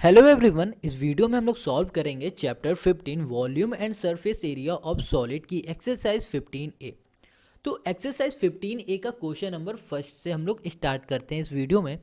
Hello everyone, इस video में हम लोग सॉल्व करेंगे chapter 15 volume and surface area of solid की एक्सरसाइज 15A। तो एक्सरसाइज 15A का क्वेश्चन नंबर फर्स्ट से हम लोग स्टार्ट करते हैं इस वीडियो में।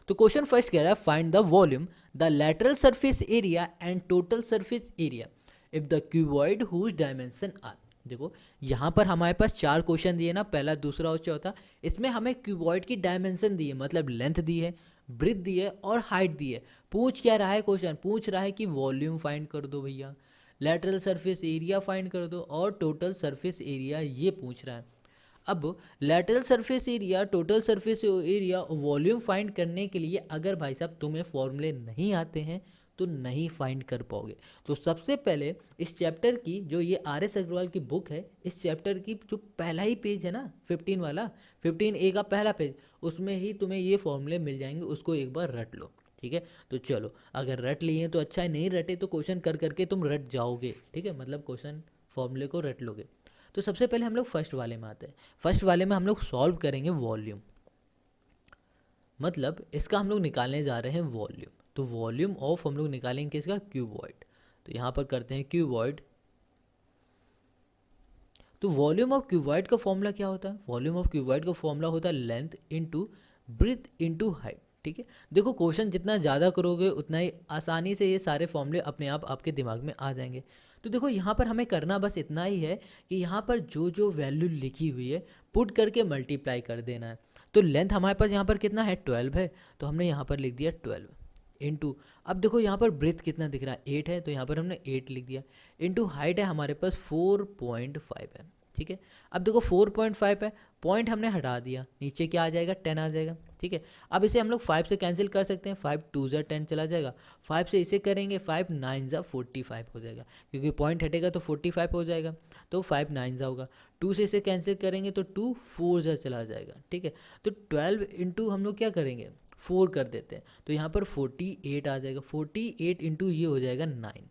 तो क्वेश्चन फर्स्ट कह रहा है find the volume, the lateral surface area and total surface area if the cuboid whose dimension are. देखो यहाँ पर हमारे पास चार क्वेश्चन दिए ना, पहला दूसरा और चौथा। इसमें हमें क्यूबॉइड की डायमेंशन दी है, मतलब लेंथ दी है, ब्रेथ दी है और हाइट दी है। पूछ क्या रहा है, क्वेश्चन पूछ रहा है कि वॉल्यूम फाइंड कर दो भैया, लैटरल सरफेस एरिया फाइंड कर दो और टोटल सरफेस एरिया ये पूछ रहा है। अब lateral surface area, total surface area, volume find करने के लिए अगर भाई साहब तुम्हें फॉर्मूले नहीं आते हैं तो नहीं फाइंड कर पाओगे। तो सबसे पहले इस चैप्टर की जो ये R.S. अग्रवाल की बुक है, इस चैप्टर की जो पहला ही पेज है ना 15 वाला, 15A का पहला पेज, उसमें ही तुम्हें ये फॉर्मूले मिल जाएंगे, उसको एक बार रट लो। ठीक है, तो चलो अगर रट लिए तो अच्छा है, नहीं रटे तो क्वेश्चन कर करके तुम रट जाओगे। ठीक है, मतलब क्वेश्चन फॉर्मूले को रट लोगे। तो सबसे पहले हम लोग फर्स्ट वाले में आते हैं। फर्स्ट वाले में हम लोग सॉल्व करेंगे वॉल्यूम, मतलब इसका हम लोग निकालने जा रहे हैं वॉल्यूम। तो वॉल्यूम ऑफ हम लोग निकालेंगे किसका, क्यूबॉइड। तो यहाँ पर करते हैं क्यूबॉइड। तो वॉल्यूम ऑफ क्यूबॉइड का फॉर्मूला क्या होता है, वॉल्यूम ऑफ क्यूबॉइड का फॉर्मूला होता है length into breadth into height. ठीक है, देखो क्वेश्चन जितना ज़्यादा करोगे उतना ही आसानी से ये सारे फॉर्मूले अपने आप आपके दिमाग में आ जाएंगे। तो देखो यहाँ पर हमें करना बस इतना ही है कि यहाँ पर जो जो वैल्यू लिखी हुई है पुट करके मल्टीप्लाई कर देना है। तो लेंथ हमारे पास यहाँ पर कितना है, 12 है, तो हमने यहाँ पर लिख दिया 12 इंटू। अब देखो यहाँ पर ब्रेथ कितना दिख रहा है, 8 है, तो यहाँ पर हमने 8 लिख दिया। इंटू हाइट है हमारे पास 4.5 है। ठीक है, अब देखो 4.5 है, पॉइंट हमने हटा दिया, नीचे क्या आ जाएगा, 10 आ जाएगा। ठीक है, अब इसे हम लोग 5 से कैंसिल कर सकते हैं, 5 2 ज़ा 10 चला जाएगा। 5 से इसे करेंगे, 5 9 ज़ा 45 हो जाएगा, क्योंकि पॉइंट हटेगा तो 45 हो जाएगा, तो 5 9 ज़ा होगा। 2 से इसे कैंसिल करेंगे तो 2 4 ज़ा चला जाएगा। ठीक है, तो 12 इंटू हम लोग क्या करेंगे, 4 कर देते हैं, तो यहाँ पर 48 आ जाएगा। 48 इंटू ये हो जाएगा 9।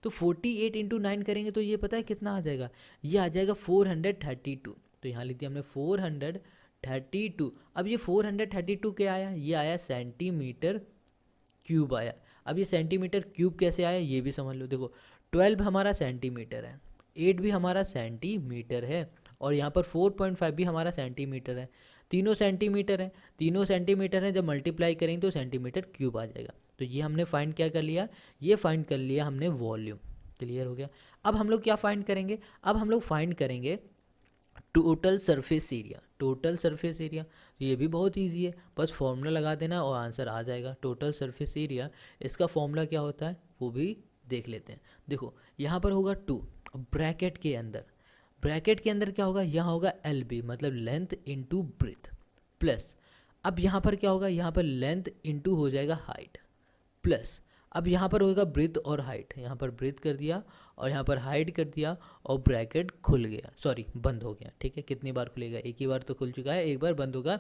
तो 48 इंटू 9 करेंगे तो ये पता है कितना आ जाएगा, ये आ जाएगा 432। तो यहाँ लिख दिया हमने 432। अब ये 432 क्या आया, ये आया सेंटीमीटर क्यूब आया। अब ये सेंटीमीटर क्यूब कैसे आया ये भी समझ लो। देखो 12 हमारा सेंटीमीटर है, 8 भी हमारा सेंटीमीटर है, और यहाँ पर 4.5 भी हमारा सेंटीमीटर है। तीनों सेंटीमीटर है, तीनों सेंटीमीटर है, जब मल्टीप्लाई करेंगे तो सेंटीमीटर क्यूब आ जाएगा। तो ये हमने फाइंड क्या कर लिया, ये फाइंड कर लिया हमने वॉल्यूम। क्लियर हो गया। अब हम लोग क्या फाइंड करेंगे, अब हम लोग फाइंड करेंगे total surface area. Total surface area ये भी बहुत इजी है, बस फॉर्मूला लगा देना और आंसर आ जाएगा। टोटल सरफेस एरिया, इसका फॉर्मूला क्या होता है वो भी देख लेते हैं। देखो यहाँ पर होगा 2, ब्रैकेट के अंदर, ब्रैकेट के अंदर क्या होगा, यहाँ होगा LB, मतलब लेंथ इंटू ब्रेथ, प्लस अब यहाँ पर क्या होगा, यहाँ पर लेंथ इंटू हो जाएगा हाइट, प्लस अब यहाँ पर होगा ब्रेथ और हाइट, यहाँ पर ब्रेथ कर दिया और यहाँ पर हाइट कर दिया, और ब्रैकेट खुल गया, सॉरी बंद हो गया। ठीक है, कितनी बार खुलेगा, एक ही बार तो खुल चुका है, एक बार बंद होगा।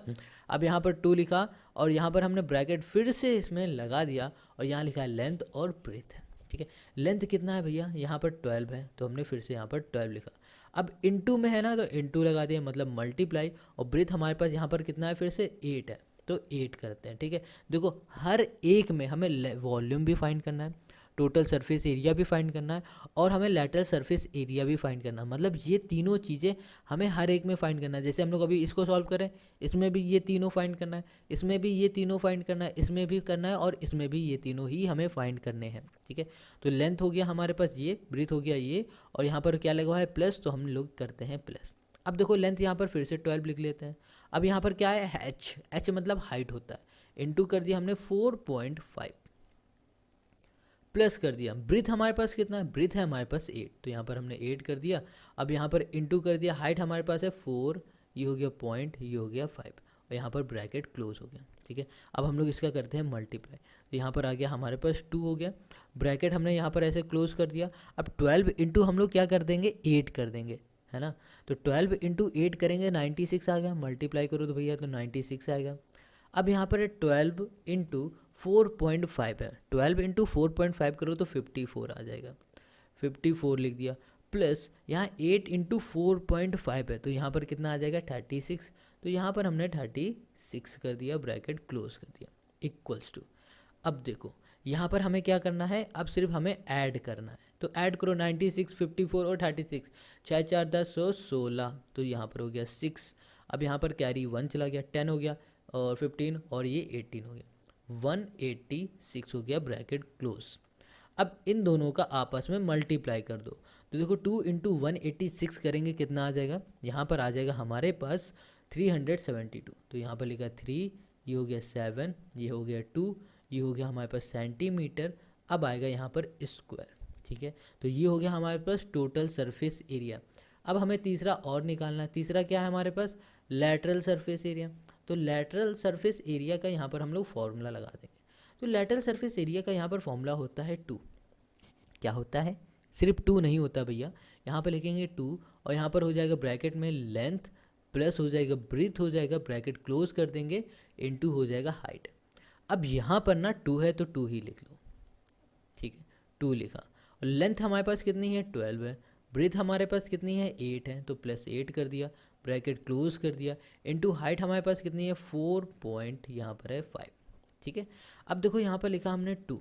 अब यहाँ पर 2 लिखा और यहाँ पर हमने ब्रैकेट फिर से इसमें लगा दिया, और यहाँ लिखा है लेंथ और ब्रेथ। ठीक है, लेंथ कितना है भैया, यहाँ पर 12 है, तो हमने फिर से यहाँ पर 12 लिखा। अब इंटू में है ना, तो इंटू लगा दिया, मतलब मल्टीप्लाई, और ब्रेथ हमारे पास यहाँ पर कितना है, फिर से 8 है, तो 8 करते हैं। ठीक है, देखो हर एक में हमें वॉल्यूम भी फाइंड करना है, टोटल सरफेस एरिया भी फाइंड करना है, और हमें लैटरल सरफेस एरिया भी फाइंड करना है। मतलब ये तीनों चीज़ें हमें हर एक में फाइंड करना है। जैसे हम लोग अभी इसको सॉल्व करें, इसमें भी ये तीनों फाइंड करना है, इसमें भी ये तीनों फाइंड करना है, इसमें भी करना है, और इसमें भी ये तीनों ही हमें फाइंड करने हैं। ठीक है, तो लेंथ हो गया हमारे पास ये, ब्रीथ हो गया ये, और यहाँ पर क्या लगा हुआ है प्लस, तो हम लोग करते हैं प्लस। अब देखो लेंथ यहाँ पर फिर से 12 लिख लेते हैं। अब यहाँ पर क्या है, एच मतलब हाइट होता है, इंटू कर दिया हमने 4.5, प्लस कर दिया ब्रीथ हमारे पास कितना है, ब्रीथ है हमारे पास 8, तो यहाँ पर हमने 8 कर दिया। अब यहाँ पर इंटू कर दिया, हाइट हमारे पास है 4, ये हो गया पॉइंट, ये हो गया 5, और यहाँ पर ब्रैकेट क्लोज हो गया। ठीक है, अब हम लोग इसका करते हैं मल्टीप्लाई, तो यहाँ पर आ गया हमारे पास 2 हो गया, ब्रैकेट हमने यहाँ पर ऐसे क्लोज कर दिया। अब 12 इंटू हम लोग क्या कर देंगे, 8 कर देंगे, है ना। तो 12 इंटू 8 करेंगे, 96 आ गया, मल्टीप्लाई करो तो भैया तो 96 आएगा। अब यहाँ पर 12 इंटू 4.5 है, 12 इंटू 4.5 करो तो 54 आ जाएगा, 54 लिख दिया, प्लस यहाँ 8 इंटू 4.5 है, तो यहाँ पर कितना आ जाएगा 36, तो यहाँ पर हमने 36 कर दिया, ब्रैकेट क्लोज कर दिया, इक्वल्स टू। अब देखो यहाँ पर हमें क्या करना है, अब सिर्फ हमें ऐड करना है, तो ऐड करो 96, 54 और 36, 6 4 10 16, तो यहाँ पर हो गया 6। अब यहाँ पर कैरी 1 चला गया, 10 हो गया और 15 और ये 18 हो गया, 186 हो गया, ब्रैकेट क्लोज। अब इन दोनों का आपस में मल्टीप्लाई कर दो, तो देखो 2 इंटू 186 करेंगे कितना आ जाएगा, यहाँ पर आ जाएगा हमारे पास 372। तो यहाँ पर लिखा 3, ये हो गया 7, ये हो गया 2, ये हो गया हमारे पास सेंटीमीटर। अब आएगा यहाँ पर स्क्वायर, ठीक है। तो ये हो गया हमारे पास टोटल सरफेस एरिया। अब हमें तीसरा और निकालना है, तीसरा क्या है हमारे पास, लैटरल सरफेस एरिया। तो लैटरल सरफेस एरिया का यहाँ पर हम लोग फॉर्मूला लगा देंगे। तो लैटरल सरफेस एरिया का यहाँ पर फॉर्मूला होता है 2। क्या होता है, सिर्फ 2 नहीं होता भैया, यहाँ पर लिखेंगे 2 और यहाँ पर हो जाएगा ब्रैकेट में लेंथ प्लस हो जाएगा ब्रीथ हो जाएगा, ब्रैकेट क्लोज कर देंगे, इनटू हो जाएगा हाइट। अब यहाँ पर ना 2 है तो 2 ही लिख लो, ठीक है, 2 लिखा। और लेंथ हमारे पास कितनी है, 12 है। ब्रीथ हमारे पास कितनी है, 8 है, तो प्लस 8 कर दिया, ब्रैकेट क्लोज कर दिया, इनटू हाइट हमारे पास कितनी है, 4 पॉइंट यहाँ पर है 5, ठीक है। अब देखो यहाँ पर लिखा हमने 2,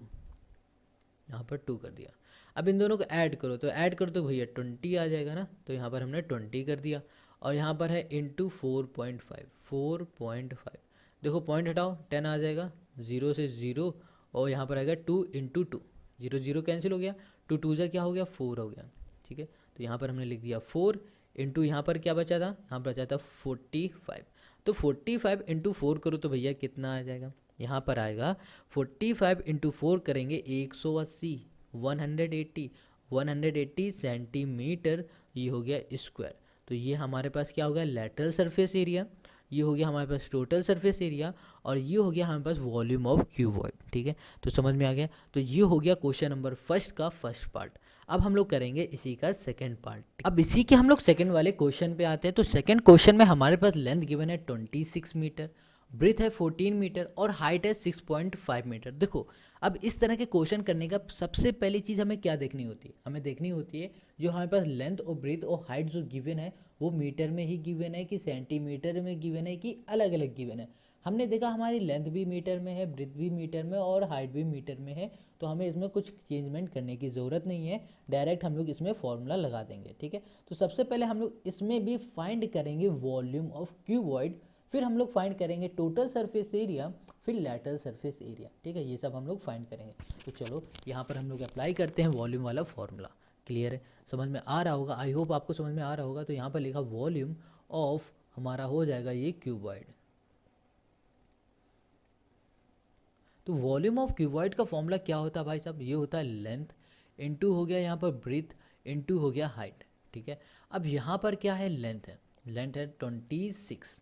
यहाँ पर 2 कर दिया। अब इन दोनों को ऐड करो, तो ऐड करो तो भैया 20 आ जाएगा ना, तो यहाँ पर हमने 20 कर दिया। और यहाँ पर है इंटू 4.5, 4.5, देखो पॉइंट हटाओ 10 आ जाएगा, 0 से 0, और यहाँ पर आएगा 2 इंटू 2, 0 0 कैंसिल हो गया, 2 2 जा क्या हो गया, 4 हो गया, ठीक है। तो यहाँ पर हमने लिख दिया 4 इंटू यहाँ पर क्या बचा था, यहाँ पर बचा था 45। तो 45 इंटू 4 करो तो भैया कितना आ जाएगा, यहाँ पर आएगा 45 इंटू 4 करेंगे 180, 180 सेंटीमीटर, ये हो गया स्क्वायर। तो ये हमारे पास क्या हो गया, लैटरल सरफेस एरिया, ये हो गया हमारे पास टोटल सरफेस एरिया, और ये हो गया हमारे पास वॉल्यूम ऑफ क्यूबॉइड, ठीक है। तो समझ में आ गया। तो ये हो गया क्वेश्चन नंबर फर्स्ट का फर्स्ट पार्ट। अब हम लोग करेंगे इसी का सेकंड पार्ट। अब इसी के हम लोग सेकंड वाले क्वेश्चन पे आते हैं। तो सेकंड क्वेश्चन में हमारे पास लेंथ गिवन है 26 मीटर, ब्रीथ है 14 मीटर और हाइट है 6.5 मीटर। देखो अब इस तरह के क्वेश्चन करने का सबसे पहली चीज़ हमें क्या देखनी होती है, हमें देखनी होती है जो हमारे पास लेंथ और ब्रीथ और हाइट जो गिवन है वो मीटर में ही गिवन है कि सेंटीमीटर में गिवन है कि अलग अलग गिवन है। हमने देखा हमारी लेंथ भी मीटर में है, ब्रीथ भी मीटर में और हाइट भी मीटर में है, तो हमें इसमें कुछ चेंजमेंट करने की ज़रूरत नहीं है, डायरेक्ट हम लोग इसमें फॉर्मूला लगा देंगे, ठीक है। तो सबसे पहले हम लोग इसमें भी फाइंड करेंगे वॉल्यूम ऑफ क्यूबॉइड, फिर हम लोग फाइंड करेंगे टोटल सरफेस एरिया, फिर लैटरल सरफेस एरिया, ठीक है। ये सब हम लोग फाइंड करेंगे। तो चलो यहाँ पर हम लोग अप्लाई करते हैं वॉल्यूम वाला फॉर्मूला। क्लियर है, समझ में आ रहा होगा, आई होप आपको समझ में आ रहा होगा। तो यहाँ पर लिखा वॉल्यूम ऑफ हमारा हो जाएगा ये क्यूबॉइड। तो वॉल्यूम ऑफ क्यूबॉइड का फॉर्मूला क्या होता है भाई साहब, ये होता है लेंथ इनटू हो गया यहाँ पर ब्रीथ इनटू हो गया हाइट, ठीक है। अब यहाँ पर क्या है, लेंथ है, लेंथ है 26,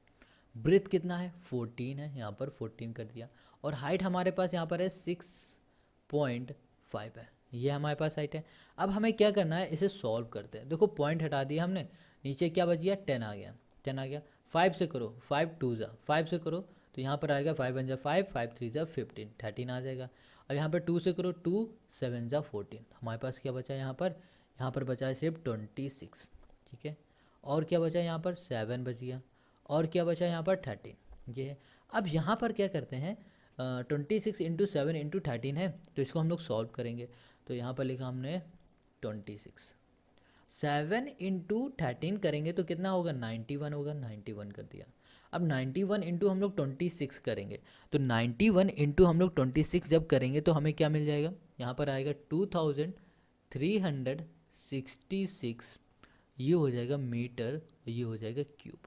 ब्रीथ कितना है 14 है, यहाँ पर 14 कर दिया, और हाइट हमारे पास यहाँ पर है 6.5 है, ये हमारे पास हाइट है। अब हमें क्या करना है, इसे सॉल्व करते हैं। देखो पॉइंट हटा दिया हमने, नीचे क्या बच गया, 10 आ गया, 10 आ गया। 5 से करो, 5 2 जा, 5 से करो तो यहाँ पर आएगा 5 1 जा 5, 5 3 जा 15, 13 आ जाएगा। और यहाँ पर 2 से करो, 2 7 जा 14, हमारे पास क्या बचा है यहाँ पर बचा है सिर्फ 26, ठीक है। और क्या बचा है यहाँ पर 7 बच गया, और क्या बचा यहाँ पर 13, ये है। अब यहाँ पर क्या करते हैं, 26 इंटू 7 इंटू 13 है, तो इसको हम लोग सॉल्व करेंगे। तो यहाँ पर लिखा हमने 26, 7 इंटू 13 करेंगे तो कितना होगा, 91 होगा, 91 कर दिया। अब 91 इंटू हम लोग 26 करेंगे, तो 91 इंटू हम लोग 26 जब करेंगे तो हमें क्या मिल जाएगा, यहाँ पर आएगा 2366, ये हो जाएगा मीटर, ये हो जाएगा क्यूब,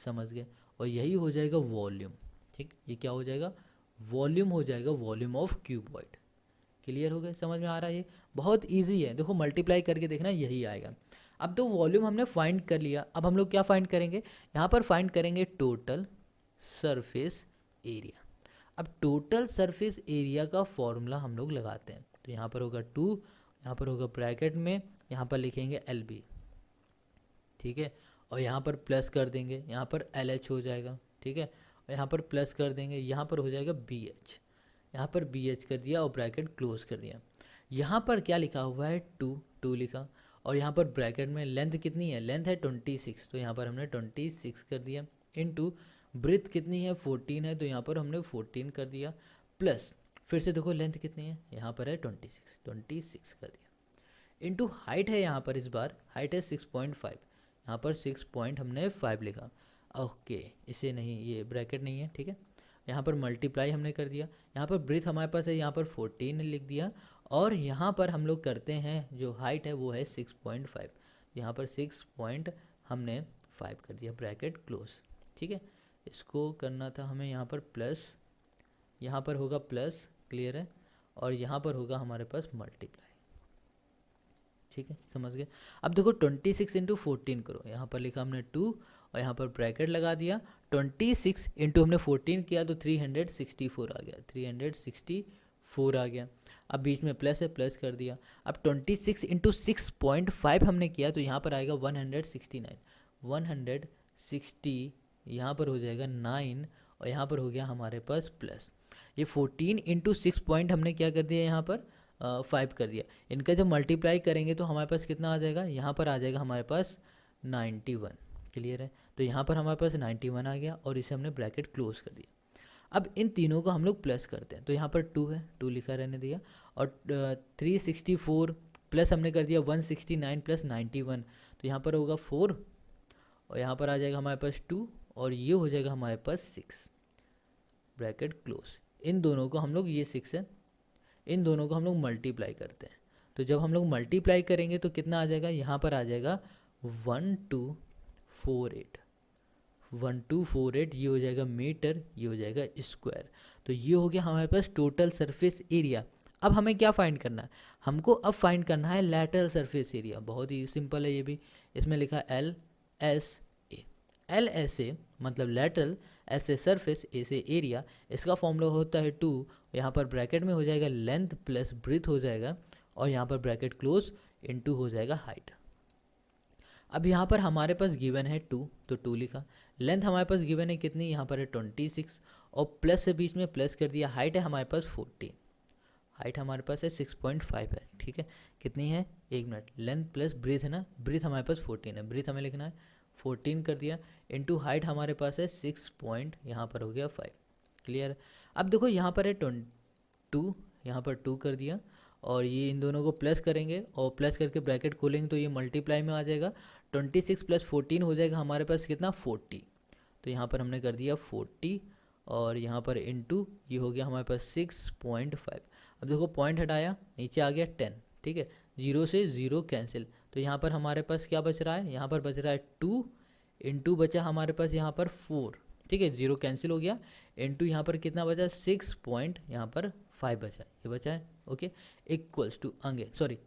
समझ गए। और यही हो जाएगा वॉल्यूम, ठीक, ये क्या हो जाएगा, वॉल्यूम हो जाएगा, वॉल्यूम ऑफ क्यूबॉइड। क्लियर हो गया, समझ में आ रहा है, ये बहुत इजी है। देखो मल्टीप्लाई करके देखना, यही आएगा। अब तो वॉल्यूम हमने फाइंड कर लिया, अब हम लोग क्या फाइंड करेंगे, यहाँ पर फाइंड करेंगे टोटल सरफेस एरिया। अब टोटल सरफेस एरिया का फॉर्मूला हम लोग लगाते हैं। तो यहाँ पर होगा 2, यहाँ पर होगा ब्रैकेट में, यहाँ पर लिखेंगे LB, ठीक है। और यहाँ पर प्लस कर देंगे, यहाँ पर LH हो जाएगा, ठीक है। और यहाँ पर प्लस कर देंगे, यहाँ पर हो जाएगा BH, यहाँ पर BH कर दिया और ब्रैकेट क्लोज कर दिया। यहाँ पर क्या लिखा हुआ है, 2 लिखा, और यहाँ पर ब्रैकेट में लेंथ कितनी है, लेंथ है 26, तो यहाँ पर हमने 26 कर दिया, इनटू ब्रीथ कितनी है 14 है, तो यहाँ पर हमने 14 कर दिया, प्लस फिर से देखो लेंथ कितनी है, यहाँ पर है 26 कर दिया, इनटू हाइट है यहाँ पर, इस बार हाइट है 6.5, यहाँ पर 6 हमने 5 लिखा। ओके, इसे नहीं, ये ब्रैकेट नहीं है, ठीक है। यहाँ पर मल्टीप्लाई हमने कर दिया, यहाँ पर ब्रीथ हमारे पास है, यहाँ पर 14 लिख दिया, और यहाँ पर हम लोग करते हैं जो हाइट है वो है 6.5, यहाँ पर 6 हमने 5 कर दिया, ब्रैकेट क्लोज, ठीक है। इसको करना था हमें यहाँ पर प्लस, यहाँ पर होगा प्लस, क्लियर है, और यहाँ पर होगा हमारे पास मल्टीप्लाई, ठीक है, समझ गए। अब देखो 26 इंटू 14 करो, यहाँ पर लिखा हमने 2 और यहाँ पर ब्रैकेट लगा दिया, 26 इंटू हमने 14 किया तो 364 आ गया, 364 आ गया। अब बीच में प्लस है, प्लस कर दिया। अब 26 इंटू 6.5 हमने किया तो यहाँ पर आएगा 169, 160 यहाँ पर हो जाएगा 9, और यहाँ पर हो गया हमारे पास प्लस। ये 14 इंटू 6 हमने क्या कर दिया, यहाँ पर 5 कर दिया। इनका जब मल्टीप्लाई करेंगे तो हमारे पास कितना आ जाएगा, यहाँ पर आ जाएगा हमारे पास 91, क्लियर है। तो यहाँ पर हमारे पास 91 आ गया और इसे हमने ब्रैकेट क्लोज कर दिया। अब इन तीनों को हम लोग प्लस करते हैं, तो यहाँ पर 2 है, 2 लिखा रहने दिया, और 364 प्लस हमने कर दिया 169 प्लस 91, तो यहाँ पर होगा 4, और यहाँ पर आ जाएगा हमारे पास 2, और ये हो जाएगा हमारे पास 6, ब्रैकेट क्लोज। इन दोनों को हम लोग, ये 6 है, इन दोनों को हम लोग मल्टीप्लाई करते हैं, तो जब हम लोग मल्टीप्लाई करेंगे तो कितना आ जाएगा, यहाँ पर आ जाएगा 1248, 1248, ये हो जाएगा मीटर, ये हो जाएगा स्क्वायर। तो ये हो गया हमारे पास टोटल सरफेस एरिया। अब हमें क्या फाइंड करना है, हमको अब फाइंड करना है लैटरल सरफेस एरिया। बहुत ही सिंपल है ये भी, इसमें लिखा LSA, LSA मतलब लैटरल, ऐसे सरफेस, ए से एरिया, इसका फॉर्मूला होता है 2, यहाँ पर ब्रैकेट में हो जाएगा लेंथ प्लस ब्रीथ हो जाएगा, और यहाँ पर ब्रैकेट क्लोज, इनटू हो जाएगा हाइट। अब यहाँ पर हमारे पास गिवन है 2, तो 2 लिखा। लेंथ हमारे पास गिवन है कितनी, यहाँ पर है 26, और प्लस से बीच में प्लस कर दिया। हाइट है हमारे पास 14, हाइट हमारे पास है 6.5 है, ठीक है। कितनी है, 1 मिनट, लेंथ प्लस ब्रीथ है ना, ब्रीथ हमारे पास 14 है, ब्रीथ हमें लिखना है 14 कर दिया, इनटू हाइट हमारे पास है 6 यहाँ पर हो गया 5, क्लियर। अब देखो यहाँ पर है 2, यहाँ पर 2 कर दिया, और ये इन दोनों को प्लस करेंगे, और प्लस करके ब्रैकेट खोलेंगे तो ये मल्टीप्लाई में आ जाएगा। 26 प्लस 14 हो जाएगा हमारे पास कितना, 40, तो यहाँ पर हमने कर दिया 40, और यहाँ पर इनटू ये हो गया हमारे पास 6.5। अब देखो पॉइंट हटाया, नीचे आ गया 10, ठीक है, 0 से 0 कैंसिल, तो यहाँ पर हमारे पास क्या बच रहा है, यहाँ पर बच रहा है 2, इनटू बचा हमारे पास यहाँ पर 4, ठीक है, 0 कैंसिल हो गया, इनटू यहाँ पर कितना बचा, 6 यहाँ पर 5 बचा, ये बचा है, ओके, इक्वल्स टू आगे, सॉरी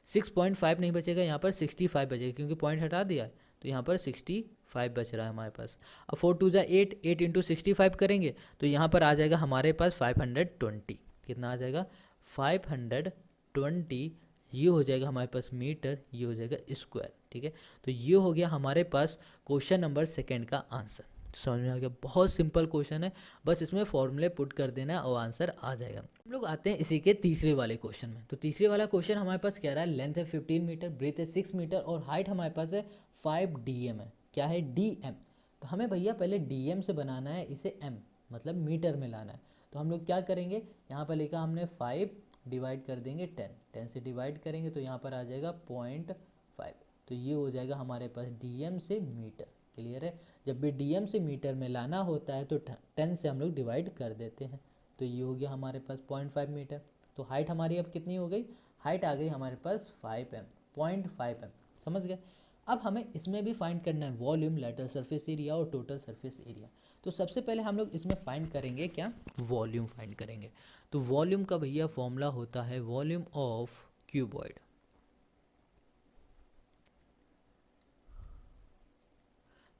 6.5 नहीं बचेगा, यहाँ पर 65 बचेगा, क्योंकि पॉइंट हटा दिया है, तो यहाँ पर 65 बच रहा है हमारे पास। अब 4 2 जा 8, 8 इंटू 65 करेंगे तो यहाँ पर आ जाएगा हमारे पास 520, कितना आ जाएगा, 520, ये हो जाएगा हमारे पास मीटर, ये हो जाएगा स्क्वायर, ठीक है। तो ये हो गया हमारे पास क्वेश्चन नंबर 2 का आंसर। समझ में आ गया, बहुत सिंपल क्वेश्चन है, बस इसमें फॉर्मूले पुट कर देना और आंसर आ जाएगा। हम लोग आते हैं इसी के तीसरे वाले क्वेश्चन में। तो तीसरे वाला क्वेश्चन हमारे पास कह रहा है लेंथ है 15 मीटर, ब्रेथ है 6 मीटर, और हाइट हमारे पास है 5 dm है। क्या है, DM। तो हमें भैया पहले DM से बनाना है, इसे M मतलब मीटर में लाना है। तो हम लोग क्या करेंगे, यहाँ पर लिखा हमने 5 डिवाइड कर देंगे 10, 10 से डिवाइड करेंगे तो यहाँ पर आ जाएगा 0.5, तो ये हो जाएगा हमारे पास DM से मीटर, क्लियर है। जब भी DM से मीटर में लाना होता है तो 10 से हम लोग डिवाइड कर देते हैं, तो ये हो गया हमारे पास 0.5 मीटर। तो हाइट हमारी अब कितनी हो गई, हाइट आ गई हमारे पास 5m, 0.5m, समझ गए। अब हमें इसमें भी फाइंड करना है वॉल्यूम, लैटरल सरफेस एरिया और टोटल सरफेस एरिया। तो सबसे पहले हम लोग इसमें फाइंड करेंगे क्या, वॉल्यूम फाइंड करेंगे। तो वॉल्यूम का भैया फॉर्मूला होता है वॉल्यूम ऑफ क्यूबॉइड।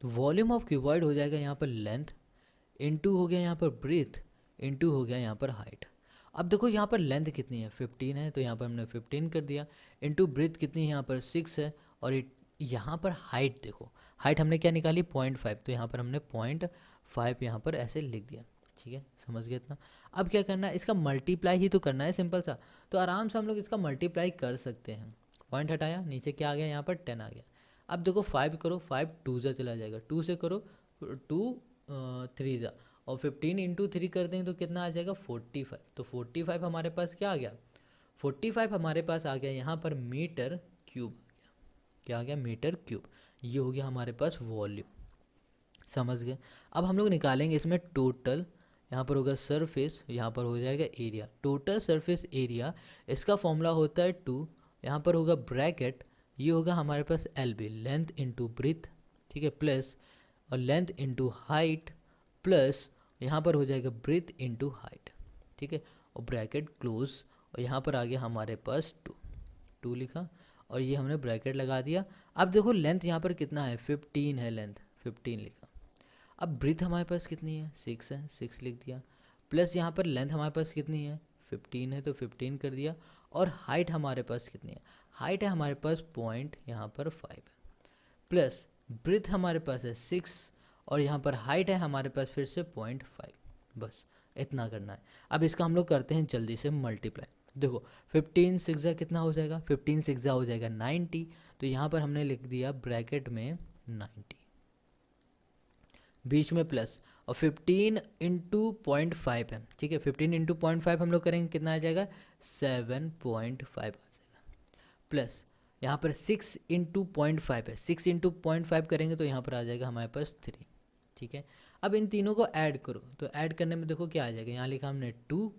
तो वॉल्यूम ऑफ क्यूबॉइड हो जाएगा यहाँ पर लेंथ, इनटू हो गया यहाँ पर ब्रीथ, इनटू हो गया यहाँ पर हाइट। अब देखो यहाँ पर लेंथ कितनी है, 15 है, तो यहाँ पर हमने 15 कर दिया, इनटू ब्रीथ कितनी है, यहाँ पर 6 है, और यहाँ पर हाइट देखो, हाइट हमने क्या निकाली 0.5, तो यहाँ पर हमने 0.5 यहाँ पर ऐसे लिख दिया, ठीक है, समझ गए इतना। अब क्या करना है, इसका मल्टीप्लाई ही तो करना है, सिंपल सा। तो आराम से हम लोग इसका मल्टीप्लाई कर सकते हैं। पॉइंट हटाया, नीचे क्या आ गया, यहाँ पर 10 आ गया। अब देखो 5 करो, 5 2 जा चला जाएगा, 2 से करो 2 3 जा, और 15 इंटू 3 कर देंगे तो कितना आ जाएगा 45। तो 45 हमारे पास क्या आ गया, 45 हमारे पास आ गया यहाँ पर मीटर क्यूब। क्या आ गया, मीटर क्यूब। ये हो गया हमारे पास वॉल्यूम। समझ गए। अब हम लोग निकालेंगे इसमें टोटल, यहाँ पर होगा सरफेस, यहाँ पर हो जाएगा एरिया। टोटल सरफेस एरिया, इसका फॉर्मूला होता है 2, यहाँ पर होगा ब्रैकेट, ये होगा हमारे पास L B, length into breadth, ठीक है, प्लस और लेंथ इंटू हाइट, प्लस यहाँ पर हो जाएगा ब्रीथ इंटू हाइट, ठीक है, और ब्रैकेट क्लोज, और यहाँ पर आ गया हमारे पास 2 लिखा, और ये हमने ब्रैकेट लगा दिया। अब देखो लेंथ यहाँ पर कितना है, 15 है लेंथ, 15 लिखा। अब ब्रीथ हमारे पास कितनी है, 6 है, 6 लिख दिया, प्लस यहाँ पर लेंथ हमारे पास कितनी है, 15 है, तो 15 कर दिया, और हाइट हमारे पास कितनी है, हाइट है हमारे पास पॉइंट यहाँ पर 5 है, प्लस ब्रीथ हमारे पास है 6, और यहाँ पर हाइट है हमारे पास फिर से 0.5। बस इतना करना है। अब इसका हम लोग करते हैं जल्दी से मल्टीप्लाई। देखो 15 6 कितना हो जाएगा, 15 6 हो जाएगा 90, तो यहाँ पर हमने लिख दिया ब्रैकेट में 90, बीच में प्लस, और 15 इंटू 0.5 है, ठीक है, 15 इंटू 0.5 हम लोग करेंगे कितना आ जाएगा 7.5 आ जाएगा, प्लस यहाँ पर 6 इंटू 0.5 है, 6 इंटू 0.5 करेंगे तो यहाँ पर आ जाएगा हमारे पास 3, ठीक है। अब इन तीनों को ऐड करो, तो ऐड करने में देखो क्या आ जाएगा, यहाँ लिखा हमने 2,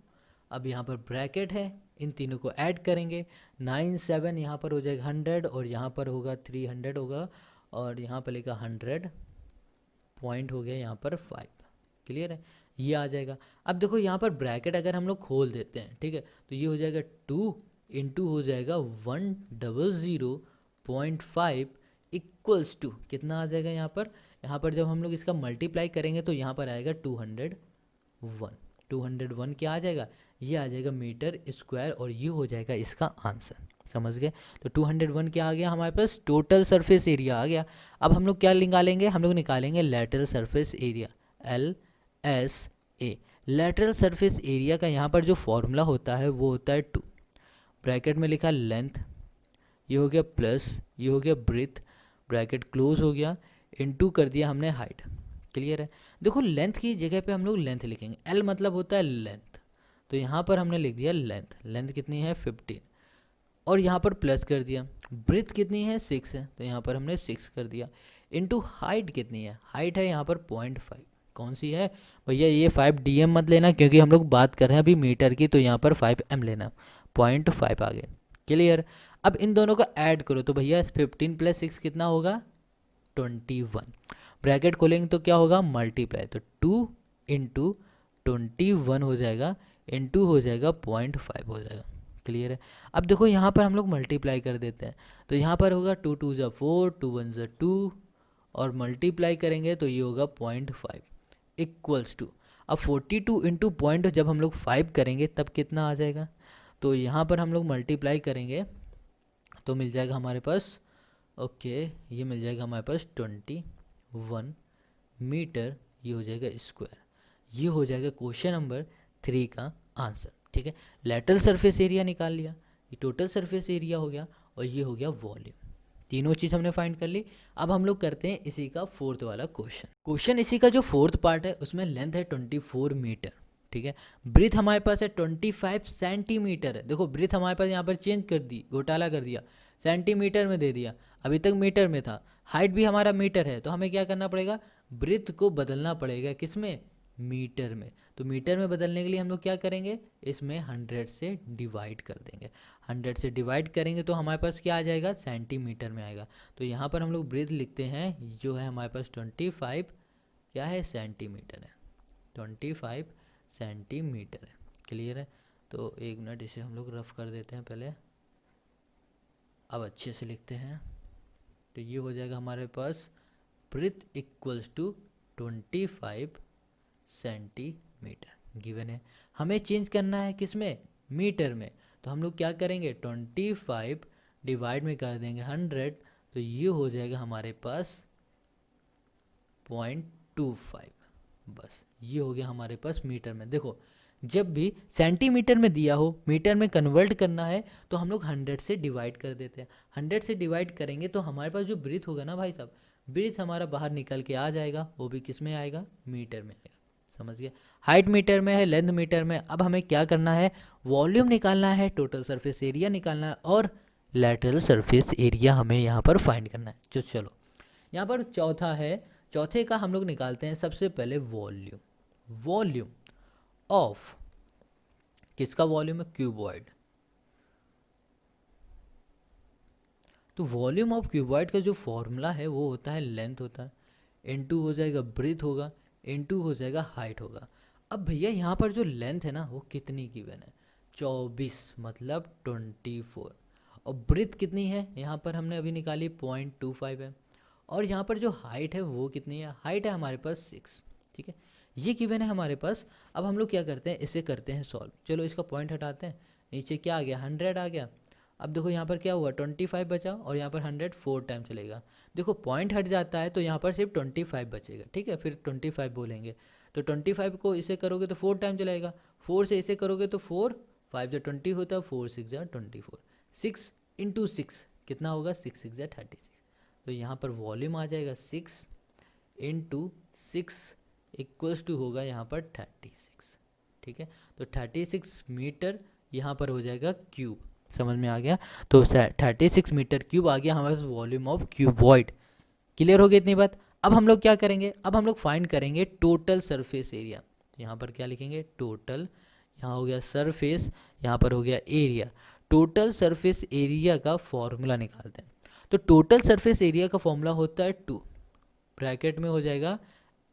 अब यहाँ पर ब्रैकेट है, इन तीनों को ऐड करेंगे, 9 7 यहाँ पर हो जाएगा 100, और यहाँ पर होगा 300 होगा, और यहाँ पर लिखा 100 पॉइंट हो गया यहाँ पर 5। क्लियर है, ये आ जाएगा। अब देखो यहाँ पर ब्रैकेट अगर हम लोग खोल देते हैं, ठीक है, तो ये हो जाएगा 2 इंटू हो जाएगा 100.5 इक्वल्स टू कितना आ जाएगा यहाँ पर जब हम लोग इसका मल्टीप्लाई करेंगे तो यहाँ पर आएगा 201। 201 क्या आ जाएगा, ये आ जाएगा मीटर स्क्वायर, और ये हो जाएगा इसका आंसर। समझ गए। तो 201 क्या आ गया हमारे पास, टोटल सरफेस एरिया आ गया। अब हम लोग क्या निकालेंगे, हम लोग निकालेंगे lateral surface area, LSA। Lateral surface area का यहाँ पर जो फॉर्मूला होता है वो होता है 2, ब्रैकेट में लिखा लेंथ, ये हो गया प्लस, ये हो गया ब्रीथ, ब्रैकेट क्लोज हो गया, इनटू कर दिया हमने हाइट। क्लियर है। देखो लेंथ की जगह पे हम लोग लेंथ लिखेंगे, L मतलब होता है लेंथ, तो यहाँ पर हमने लिख दिया लेंथ, लेंथ कितनी है 15, और यहाँ पर प्लस कर दिया, ब्रीथ कितनी है 6 है, तो यहाँ पर हमने 6 कर दिया, इनटू हाइट कितनी है, हाइट है यहाँ पर 0.5, कौन सी है भैया, ये 5 DM मत लेना क्योंकि हम लोग बात कर रहे हैं अभी मीटर की, तो यहाँ पर 5 M लेना, 0.5 आ गए। क्लियर। अब इन दोनों को ऐड करो तो भैया 15 प्लस 6 कितना होगा 21, ब्रैकेट खोलेंगे तो क्या होगा मल्टीप्लाई, तो 2 इंटू 21 हो जाएगा, इंटू हो जाएगा 0.5 हो जाएगा। क्लियर है। अब देखो यहाँ पर हम लोग मल्टीप्लाई कर देते हैं, तो यहाँ पर होगा 2 2 ज़ा 4, 2 1 ज़ा 2, और मल्टीप्लाई करेंगे तो ये होगा 0.5 इक्वल्स टू, अब 42 इंटू पॉइंट जब हम लोग 5 करेंगे तब कितना आ जाएगा, तो यहाँ पर हम लोग मल्टीप्लाई करेंगे तो मिल जाएगा हमारे पास, ओके, ये मिल जाएगा हमारे पास 21 मीटर, ये हो जाएगा स्क्वायर। ये हो जाएगा क्वेश्चन नंबर 3 का आंसर। ठीक है, लेटरल सरफेस एरिया निकाल लिया, ये टोटल सरफेस एरिया हो गया, और ये हो गया वॉल्यूम। तीनों चीज़ हमने फाइंड कर ली। अब हम लोग करते हैं इसी का फोर्थ वाला क्वेश्चन इसी का जो फोर्थ पार्ट है उसमें लेंथ है 24 मीटर। ठीक है, ब्रीथ हमारे पास है 25 सेंटीमीटर है। देखो ब्रीथ हमारे पास यहाँ पर चेंज कर दी, घोटाला कर दिया, सेंटीमीटर में दे दिया, अभी तक मीटर में था। हाइट भी हमारा मीटर है, तो हमें क्या करना पड़ेगा, ब्रीथ को बदलना पड़ेगा, किसमें, मीटर में। तो मीटर में बदलने के लिए हम लोग क्या करेंगे, इसमें 100 से डिवाइड कर देंगे। 100 से डिवाइड करेंगे तो हमारे पास क्या आ जाएगा, सेंटीमीटर में आएगा। तो यहाँ पर हम लोग ब्रीथ लिखते हैं, जो है हमारे पास 25 क्या है, सेंटीमीटर है, 25 सेंटीमीटर है। क्लियर है। तो एक मिनट इसे हम लोग रफ कर देते हैं पहले, अब अच्छे से लिखते हैं। तो ये हो जाएगा हमारे पास breadth equals to 25 centimetre given है। हमें चेंज करना है किसमें, मीटर में। तो हम लोग क्या करेंगे, 25 डिवाइड में कर देंगे 100, तो ये हो जाएगा हमारे पास 0.25। बस ये हो गया हमारे पास मीटर में। देखो जब भी सेंटीमीटर में दिया हो, मीटर में कन्वर्ट करना है तो हम लोग 100 से डिवाइड कर देते हैं। 100 से डिवाइड करेंगे तो हमारे पास जो ब्रीथ होगा ना भाई साहब, ब्रीथ हमारा बाहर निकल के आ जाएगा, वो भी किस में आएगा, मीटर में आएगा। समझ गए। हाइट मीटर में है, लेंथ मीटर में। अब हमें क्या करना है, वॉल्यूम निकालना है, टोटल सरफेस एरिया निकालना है और लैटरल सरफेस एरिया हमें यहाँ पर फाइंड करना है। जो चलो यहाँ पर चौथा है, चौथे का हम लोग निकालते हैं सबसे पहले वॉल्यूम। वॉल्यूम ऑफ किसका वॉल्यूम है, क्यूबॉइड। तो वॉल्यूम ऑफ क्यूबॉइड का जो फॉर्मूला है वो होता है लेंथ होता है, इनटू हो जाएगा ब्रीथ होगा, इनटू हो जाएगा हाइट होगा। अब भैया यहाँ पर जो लेंथ है ना वो कितनी गिवन है, 24 मतलब 24। और ब्रीथ कितनी है यहाँ पर हमने अभी निकाली 0.25 है। और यहाँ पर जो हाइट है वो कितनी है, हाइट है हमारे पास 6। ठीक है, ये गिवन है हमारे पास। अब हम लोग क्या करते हैं, इसे करते हैं सॉल्व। चलो इसका पॉइंट हटाते हैं, नीचे क्या आ गया, 100 आ गया। अब देखो यहाँ पर क्या हुआ, 25 बचा और यहाँ पर 100 4 टाइम चलेगा। देखो पॉइंट हट जाता है तो यहाँ पर सिर्फ 25 बचेगा। ठीक है, फिर 25 बोलेंगे तो 25 को इसे करोगे तो 4 टाइम चलेगा, 4 से इसे करोगे तो 4, 5 जो 20 होता है, 4 6 जा 24, 6 इंटू 6 कितना होगा, 6 6 जा 36। तो यहाँ पर वॉल्यूम आ जाएगा 6 इंटू 6 इक्वल्स टू होगा यहाँ पर 36। ठीक है, तो 36 मीटर यहाँ पर हो जाएगा क्यूब। समझ में आ गया, तो 36 मीटर क्यूब आ गया हमारे पास वॉल्यूम ऑफ क्यूबॉइड। क्लियर हो गई इतनी बात। अब हम लोग क्या करेंगे, अब हम लोग फाइंड करेंगे टोटल सरफेस एरिया। यहाँ पर क्या लिखेंगे, टोटल, यहाँ हो गया सरफेस, यहाँ पर हो गया एरिया। टोटल सरफेस एरिया का फॉर्मूला निकालते हैं। तो टोटल सरफेस एरिया का फॉर्मूला होता है 2, ब्रैकेट में हो जाएगा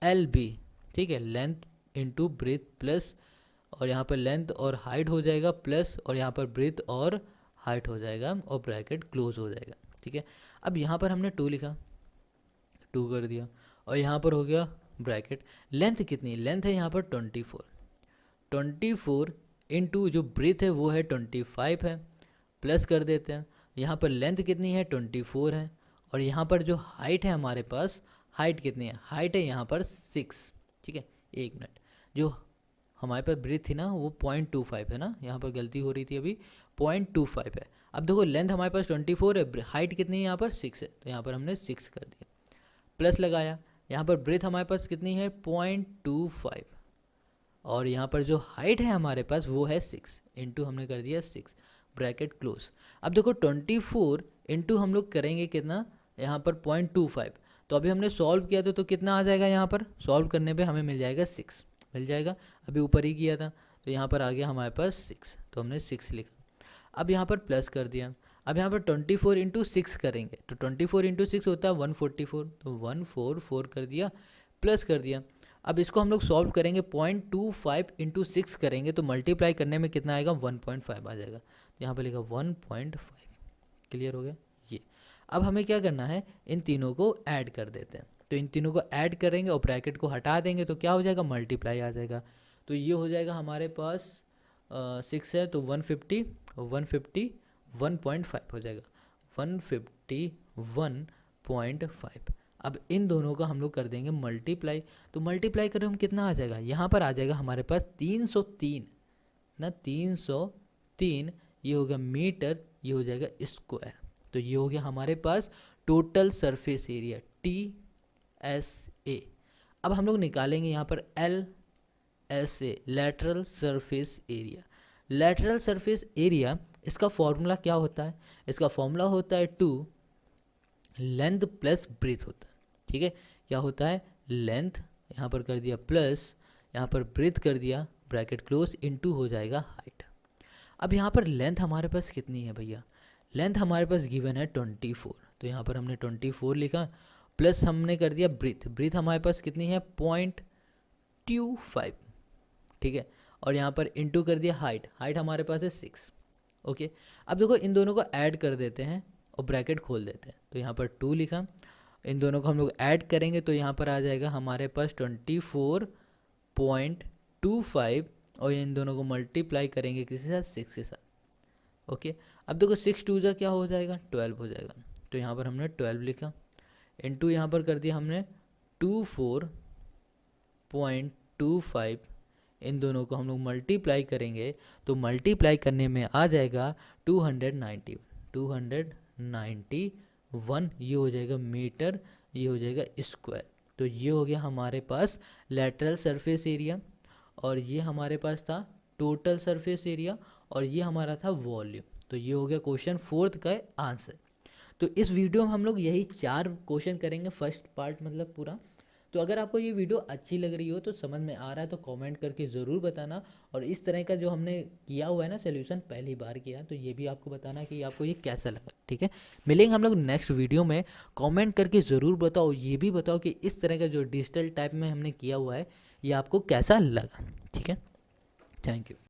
LB। ठीक है, लेंथ इंटू ब्रेथ प्लस, और यहाँ पर लेंथ और हाइट हो जाएगा प्लस, और यहाँ पर ब्रेथ और हाइट हो जाएगा और ब्रैकेट क्लोज हो जाएगा। ठीक है, अब यहाँ पर हमने 2 लिखा, 2 कर दिया, और यहाँ पर हो गया ब्रैकेट। लेंथ कितनी, लेंथ है यहाँ पर 24 इंटू जो ब्रेथ है वो है 25 है, प्लस कर देते हैं। यहाँ पर लेंथ कितनी है, 24 है, और यहाँ पर जो हाइट है हमारे पास, हाइट कितनी है, हाइट है यहाँ पर 6। ठीक है, 1 मिनट, जो हमारे पास ब्रीथ थी ना वो 0.25 है ना, यहाँ पर गलती हो रही थी अभी, 0.25 है। अब देखो लेंथ हमारे पास 24 है, हाइट कितनी है यहाँ पर 6 है, तो यहाँ पर हमने 6 कर दिया, प्लस लगाया। यहाँ पर ब्रेथ हमारे पास कितनी है 0.25, और यहाँ पर जो हाइट है हमारे पास वो है 6, इंटू हमने कर दिया 6, ब्रैकेट क्लोज। अब देखो 24 इंटू हम लोग करेंगे कितना, यहाँ पर 0.25, तो अभी हमने सॉल्व किया तो कितना आ जाएगा, यहाँ पर सॉल्व करने पे हमें मिल जाएगा 6, मिल जाएगा, अभी ऊपर ही किया था तो यहाँ पर आ गया हमारे पास 6, तो हमने 6 लिखा। अब यहाँ पर प्लस कर दिया। अब यहाँ पर 24 इंटू 6 करेंगे तो 24 इंटू 6 होता है 144, तो 144 कर दिया, प्लस कर दिया। अब इसको हम लोग सॉल्व करेंगे, 0.25 इंटू 6 करेंगे तो मल्टीप्लाई करने में कितना आएगा, 1.5 आ जाएगा, तो यहाँ पर लिखा 1.5। क्लियर हो गया ये। अब हमें क्या करना है, इन तीनों को ऐड कर देते हैं। तो इन तीनों को ऐड करेंगे और ब्रैकेट को हटा देंगे तो क्या हो जाएगा, मल्टीप्लाई आ जाएगा। तो ये हो जाएगा हमारे पास 6 है तो 150 151.5 हो जाएगा, 151.5। अब इन दोनों का हम लोग कर देंगे मल्टीप्लाई, तो मल्टीप्लाई करें हम कितना आ जाएगा, यहाँ पर आ जाएगा हमारे पास 303 ना, 303, ये हो गया मीटर, ये हो जाएगा स्क्वायर। तो ये हो गया हमारे पास टोटल सरफेस एरिया TSA। अब हम लोग निकालेंगे यहाँ पर LSA, lateral surface area. Lateral surface area, इसका फॉर्मूला क्या होता है, इसका फॉर्मूला होता है 2 लेंथ प्लस ब्रीथ होता है। ठीक है, क्या होता है, लेंथ यहाँ पर कर दिया प्लस, यहाँ पर ब्रीथ कर दिया, ब्रैकेट क्लोज, इनटू हो जाएगा हाइट। अब यहाँ पर लेंथ हमारे पास कितनी है भैया, लेंथ हमारे पास गिवन है 24, तो यहाँ पर हमने 24 लिखा, प्लस हमने कर दिया ब्रीथ, ब्रीथ हमारे पास कितनी है 0.25। ठीक है, और यहाँ पर इनटू कर दिया हाइट, हाइट हमारे पास है 6। ओके, अब देखो इन दोनों को ऐड कर देते हैं और ब्रैकेट खोल देते हैं, तो यहाँ पर 2 लिखा, इन दोनों को हम लोग ऐड करेंगे तो यहाँ पर आ जाएगा हमारे पास 24.25, और इन दोनों को मल्टीप्लाई करेंगे किसी साथ, 6 के साथ। ओके, अब देखो 6 2 जा क्या हो जाएगा, 12 हो जाएगा, तो यहाँ पर हमने 12 लिखा, इनटू यहाँ पर कर दिया हमने 24.25, इन दोनों को हम लोग मल्टीप्लाई करेंगे तो मल्टीप्लाई करने में आ जाएगा 291, ये हो जाएगा मीटर, ये हो जाएगा स्क्वायर। तो ये हो गया हमारे पास लेटरल सरफेस एरिया, और ये हमारे पास था टोटल सरफेस एरिया, और ये हमारा था वॉल्यूम। तो ये हो गया क्वेश्चन 4 का आंसर। तो इस वीडियो में हम लोग यही 4 क्वेश्चन करेंगे, फर्स्ट पार्ट मतलब पूरा। तो अगर आपको ये वीडियो अच्छी लग रही हो, तो समझ में आ रहा है तो कमेंट करके ज़रूर बताना, और इस तरह का जो हमने किया हुआ है ना सोल्यूशन, पहली बार किया, तो ये भी आपको बताना कि आपको ये कैसा लगा। ठीक है, मिलेंगे हम लोग नेक्स्ट वीडियो में। कमेंट करके ज़रूर बताओ, ये भी बताओ कि इस तरह का जो डिजिटल टाइप में हमने किया हुआ है ये आपको कैसा लगा। ठीक है, थैंक यू।